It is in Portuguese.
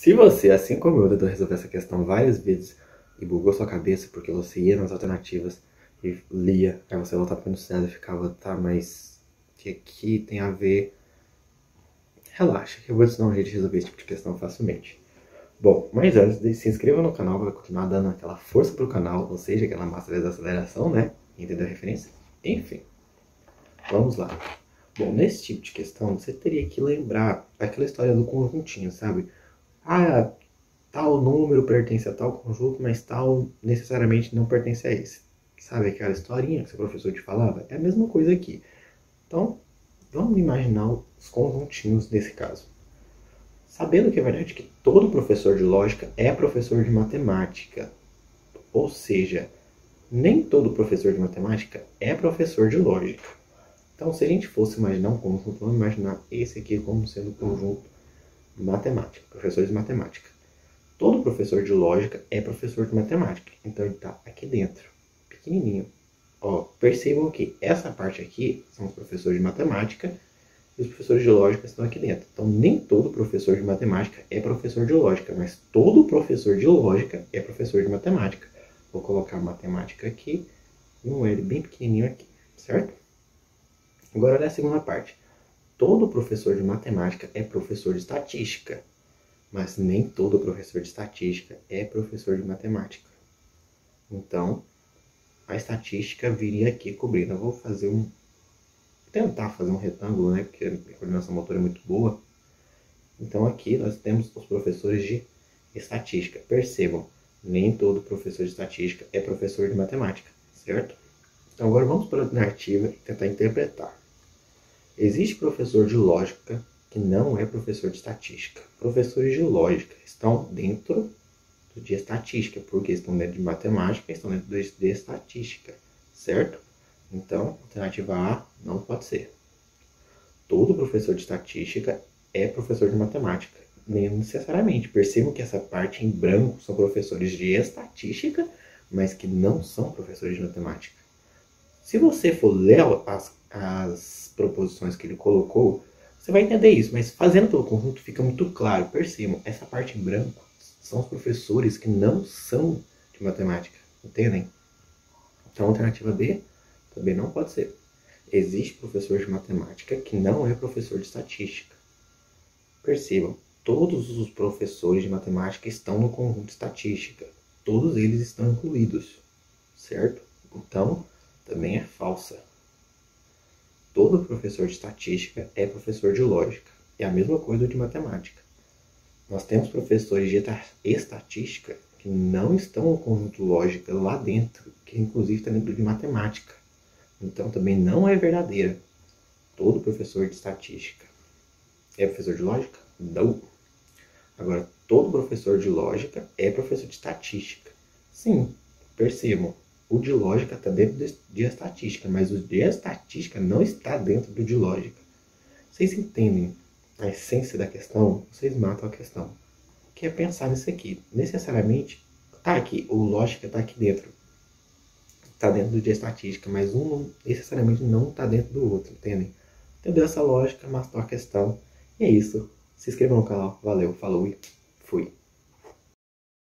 Se você, assim como eu, tentou resolver essa questão várias vezes e bugou sua cabeça porque você ia nas alternativas e lia, aí você voltava para o enunciado e ficava, tá, mas o que aqui tem a ver? Relaxa, que eu vou te dar um jeito de resolver esse tipo de questão facilmente. Bom, mas antes, se inscreva no canal para continuar dando aquela força pro canal, ou seja, aquela massa de aceleração, né? Entendeu a referência? Enfim, vamos lá. Bom, nesse tipo de questão, você teria que lembrar aquela história do conjuntinho, sabe? Ah, tal número pertence a tal conjunto, mas tal necessariamente não pertence a esse. Sabe aquela historinha que seu professor te falava? É a mesma coisa aqui. Então, vamos imaginar os conjuntinhos nesse caso. Sabendo que é verdade que todo professor de lógica é professor de matemática. Ou seja, nem todo professor de matemática é professor de lógica. Então, se a gente fosse imaginar um conjunto, vamos imaginar esse aqui como sendo um conjunto matemática, professores de matemática. Todo professor de lógica é professor de matemática. Então, ele está aqui dentro, pequenininho. Ó, percebam que essa parte aqui são os professores de matemática e os professores de lógica estão aqui dentro. Então, nem todo professor de matemática é professor de lógica, mas todo professor de lógica é professor de matemática. Vou colocar matemática aqui e um L bem pequenininho aqui, certo? Agora, olha a segunda parte. Todo professor de matemática é professor de estatística, mas nem todo professor de estatística é professor de matemática. Então, a estatística viria aqui cobrindo. Eu vou tentar fazer um retângulo, né? Porque a minha coordenação motora é muito boa. Então, aqui nós temos os professores de estatística. Percebam, nem todo professor de estatística é professor de matemática, certo? Então, agora vamos para a alternativa e tentar interpretar. Existe professor de lógica que não é professor de estatística. Professores de lógica estão dentro de estatística, porque estão dentro de matemática e estão dentro de estatística, certo? Então, alternativa A não pode ser. Todo professor de estatística é professor de matemática. Nem necessariamente. Percebam que essa parte em branco são professores de estatística, mas que não são professores de matemática. Se você for ler as proposições que ele colocou, você vai entender isso, mas fazendo pelo conjunto fica muito claro. Percebam, essa parte em branco são os professores que não são de matemática, entendem? Então, a alternativa B também não pode ser. Existe professor de matemática que não é professor de estatística. Percebam, todos os professores de matemática estão no conjunto estatística. Todos eles estão incluídos, certo? Então, também é falsa. Todo professor de estatística é professor de lógica. É a mesma coisa de matemática. Nós temos professores de estatística que não estão no conjunto lógica lá dentro, que inclusive está dentro de matemática. Então também não é verdadeira. Todo professor de estatística é professor de lógica? Não. Agora, todo professor de lógica é professor de estatística. Sim, percebam. O de lógica está dentro de estatística, mas o de estatística não está dentro do de lógica. Vocês entendem a essência da questão? Vocês matam a questão. Que é pensar nisso aqui. Necessariamente, tá aqui, o lógica está aqui dentro. Está dentro do de estatística, mas um necessariamente não está dentro do outro, entendem? Entendeu essa lógica? Matou a questão. E é isso. Se inscreva no canal. Valeu, falou e fui.